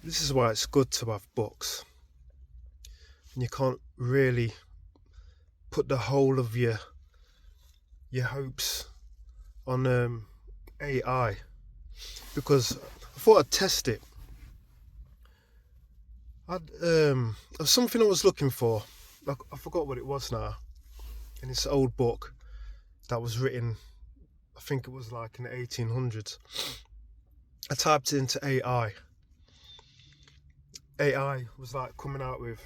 This is why it's good to have books. And you can't really put the whole of your hopes on AI, because I thought I'd test it. There's something I was looking for. Like, I forgot what it was now. In this old book that was written, I think it was like in the 1800s. I typed it into AI. AI was like coming out with,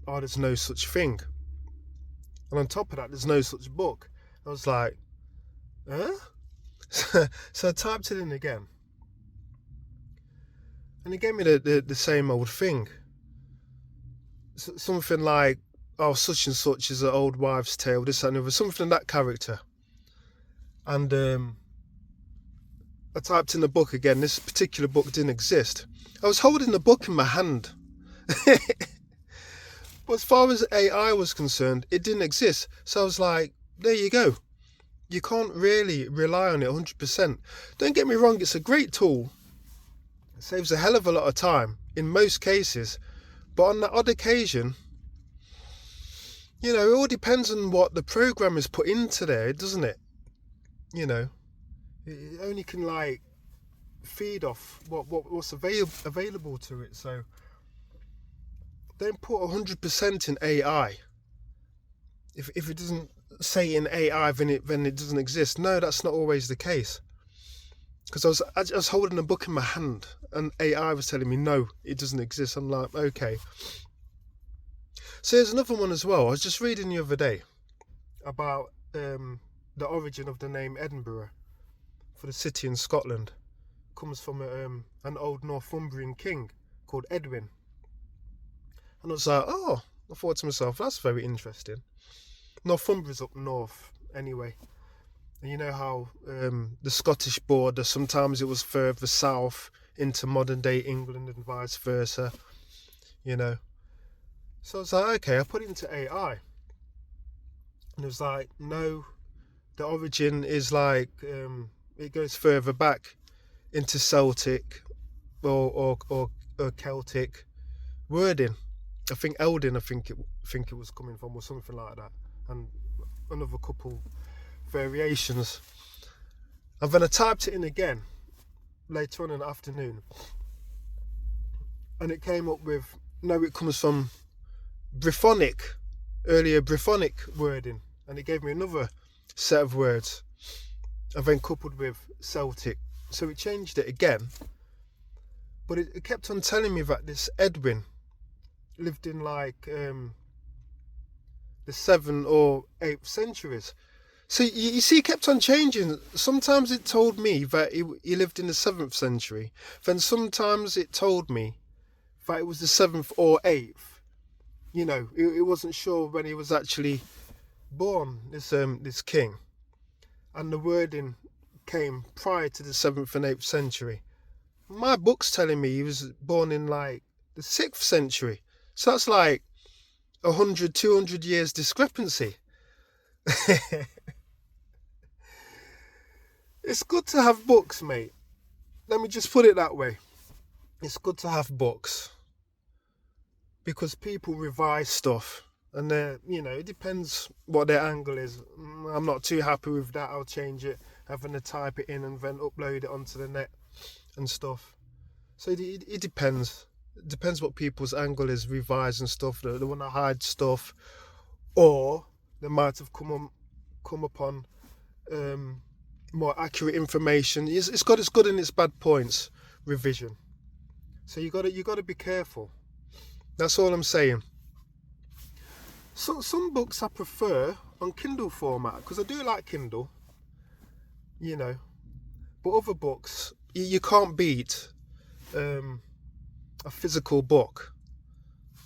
oh, there's no such thing. And on top of that, there's no such book. I was like, huh? So I typed it in again. And it gave me the same old thing. Something like, oh, such and such is an old wives' tale, this and the other. Something of that character. And I typed in the book again. This particular book didn't exist. I was holding the book in my hand. But as far as AI was concerned, it didn't exist. So I was like, there you go. You can't really rely on it 100%. Don't get me wrong, it's a great tool. It saves a hell of a lot of time in most cases. But on that odd occasion, it all depends on what the program is put into there, doesn't it? It only can like feed off what's available to it. So don't put 100% in AI. If it doesn't say in AI, then it doesn't exist. No, that's not always the case. Because I was holding a book in my hand, and AI was telling me no, it doesn't exist. I'm like, okay. So there's another one as well. I was just reading the other day about the origin of the name Edinburgh for the city in Scotland. It comes from an old Northumbrian king called Edwin. And I was like, oh, I thought to myself, that's very interesting. Northumbria's up north anyway. And you know how the Scottish border, sometimes it was further south into modern day England and vice versa, So I was like, okay, I put it into AI. And it was like, no, the origin is like, it goes further back into Celtic or Celtic wording. I think Eldin, I think it was coming from, or something like that. And another couple variations. And then I typed it in again later on in the afternoon, and it came up with, no, it comes from earlier Brythonic wording, and it gave me another set of words, and then coupled with Celtic. So it changed it again, but it kept on telling me that this Edwin lived in like the 7th or 8th centuries. So you see, it kept on changing. Sometimes it told me that he lived in the 7th century. Then sometimes it told me that it was the 7th or 8th. It wasn't sure when he was actually born, this king. And the wording came prior to the 7th and 8th century. My book's telling me he was born in like the 6th century. So that's like 100, 200 years discrepancy. It's good to have books, mate. Let me just put it that way. It's good to have books. Because people revise stuff. And it depends what their angle is. I'm not too happy with that. I'll change it. Having to type it in and then upload it onto the net and stuff. So it depends. It depends what people's angle is, revising stuff. They want to hide stuff, or they might have come upon more accurate information. It's got its good and its bad points. Revision. So you got to be careful. That's all I'm saying. So some books I prefer on Kindle format, because I do like Kindle. But other books you can't beat. A physical book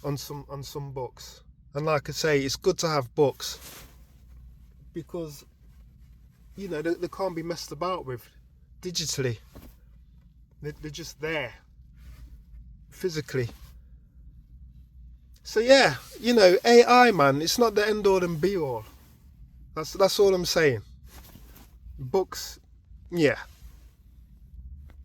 on some books. And like I say, it's good to have books because they can't be messed about with digitally. They're just there physically. So yeah, AI, man, it's not the end all and be all. That's all I'm saying. Books, yeah,